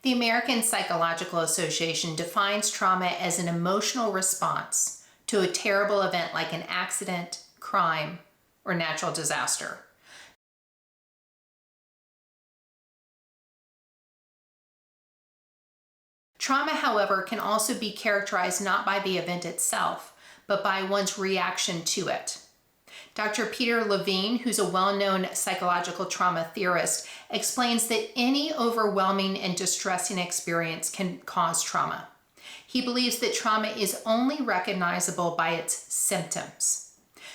The American Psychological Association defines trauma as an emotional response to a terrible event like an accident, crime, or natural disaster. Trauma, however, can also be characterized not by the event itself, but by one's reaction to it. Dr. Peter Levine, who's a well-known psychological trauma theorist, explains that any overwhelming and distressing experience can cause trauma. He believes that trauma is only recognizable by its symptoms.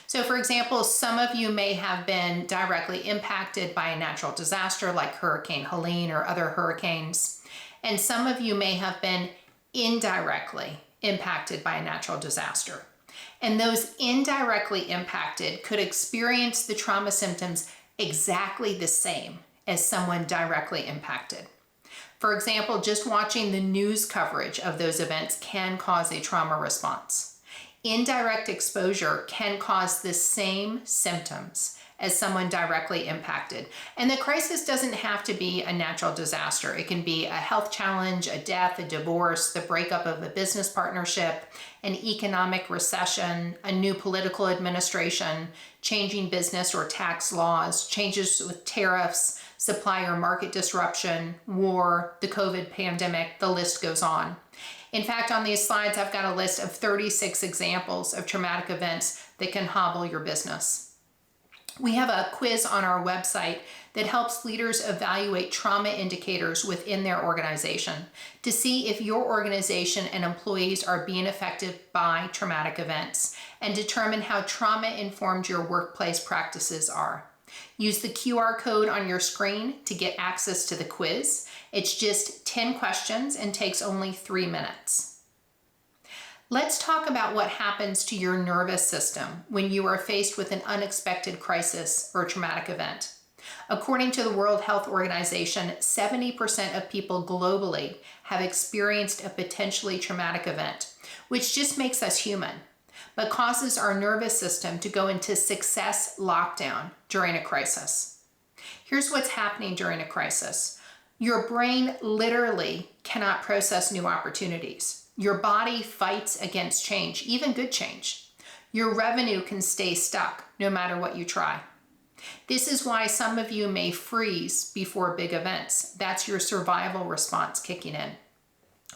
So, for example, some of you may have been directly impacted by a natural disaster like Hurricane Helene or other hurricanes, and some of you may have been indirectly impacted by a natural disaster. And those indirectly impacted could experience the trauma symptoms exactly the same as someone directly impacted. For example, just watching the news coverage of those events can cause a trauma response. Indirect exposure can cause the same symptoms as someone directly impacted. And the crisis doesn't have to be a natural disaster. It can be a health challenge, a death, a divorce, the breakup of a business partnership, an economic recession, a new political administration, changing business or tax laws, changes with tariffs, supplier market disruption, war, the COVID pandemic, the list goes on. In fact, on these slides, I've got a list of 36 examples of traumatic events that can hobble your business. We have a quiz on our website that helps leaders evaluate trauma indicators within their organization to see if your organization and employees are being affected by traumatic events and determine how trauma-informed your workplace practices are. Use the QR code on your screen to get access to the quiz. It's just 10 questions and takes only 3 minutes. Let's talk about what happens to your nervous system when you are faced with an unexpected crisis or traumatic event. According to the World Health Organization, 70% of people globally have experienced a potentially traumatic event, which just makes us human, but causes our nervous system to go into success lockdown during a crisis. Here's what's happening during a crisis. Your brain literally cannot process new opportunities. Your body fights against change, even good change. Your revenue can stay stuck no matter what you try. This is why some of you may freeze before big events. That's your survival response kicking in.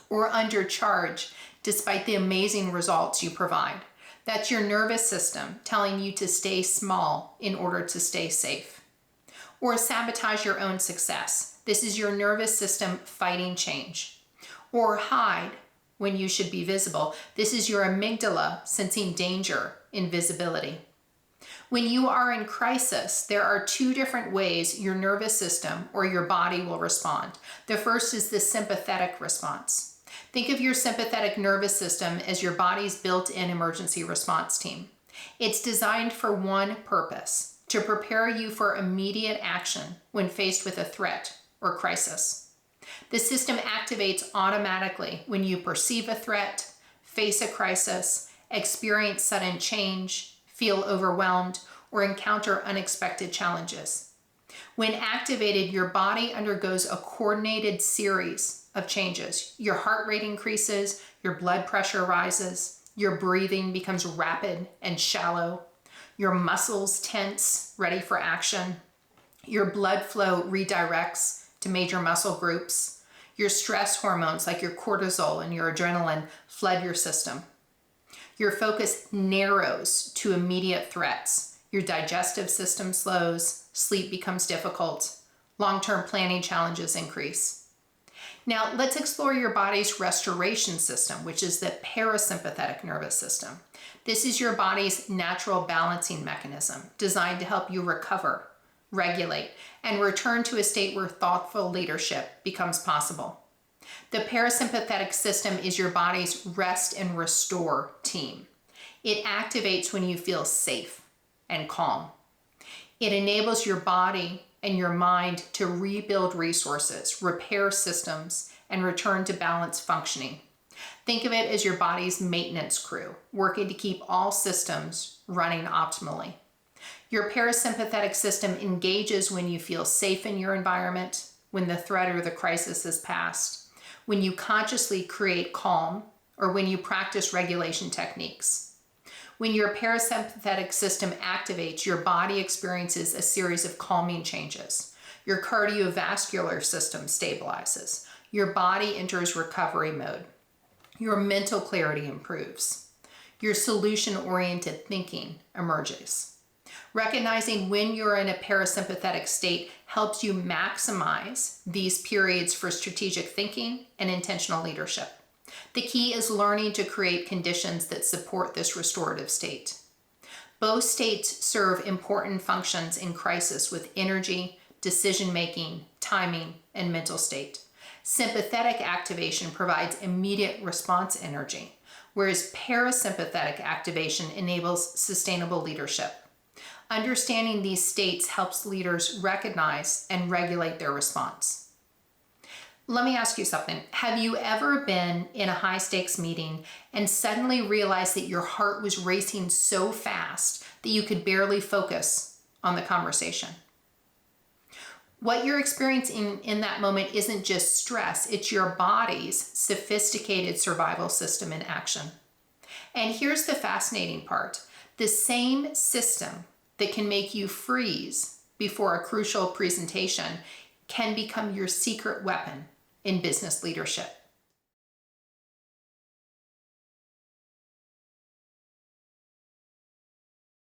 Or undercharge despite the amazing results you provide. That's your nervous system telling you to stay small in order to stay safe. Or sabotage your own success. This is your nervous system fighting change. Or hide when you should be visible. This is your amygdala sensing danger in visibility. When you are in crisis, there are 2 different ways your nervous system or your body will respond. The first is the sympathetic response. Think of your sympathetic nervous system as your body's built-in emergency response team. It's designed for one purpose, to prepare you for immediate action when faced with a threat or crisis. The system activates automatically when you perceive a threat, face a crisis, experience sudden change, feel overwhelmed, or encounter unexpected challenges. When activated, your body undergoes a coordinated series of changes. Your heart rate increases, your blood pressure rises, your breathing becomes rapid and shallow, your muscles tense, ready for action, your blood flow redirects to major muscle groups, your stress hormones like your cortisol and your adrenaline flood your system. Your focus narrows to immediate threats. Your digestive system slows, sleep becomes difficult, long-term planning challenges increase. Now, let's explore your body's restoration system, which is the parasympathetic nervous system. This is your body's natural balancing mechanism designed to help you recover, regulate, and return to a state where thoughtful leadership becomes possible. The parasympathetic system is your body's rest and restore team. It activates when you feel safe and calm. It enables your body and your mind to rebuild resources, repair systems, and return to balanced functioning. Think of it as your body's maintenance crew, working to keep all systems running optimally. Your parasympathetic system engages when you feel safe in your environment, when the threat or the crisis is past, when you consciously create calm, or when you practice regulation techniques. When your parasympathetic system activates, your body experiences a series of calming changes. Your cardiovascular system stabilizes. Your body enters recovery mode. Your mental clarity improves. Your solution-oriented thinking emerges. Recognizing when you're in a parasympathetic state helps you maximize these periods for strategic thinking and intentional leadership. The key is learning to create conditions that support this restorative state. Both states serve important functions in crisis with energy, decision-making, timing, and mental state. Sympathetic activation provides immediate response energy, whereas parasympathetic activation enables sustainable leadership. Understanding these states helps leaders recognize and regulate their response. Let me ask you something. Have you ever been in a high-stakes meeting and suddenly realized that your heart was racing so fast that you could barely focus on the conversation? What you're experiencing in that moment isn't just stress, it's your body's sophisticated survival system in action. And here's the fascinating part. The same system that can make you freeze before a crucial presentation can become your secret weapon in business leadership.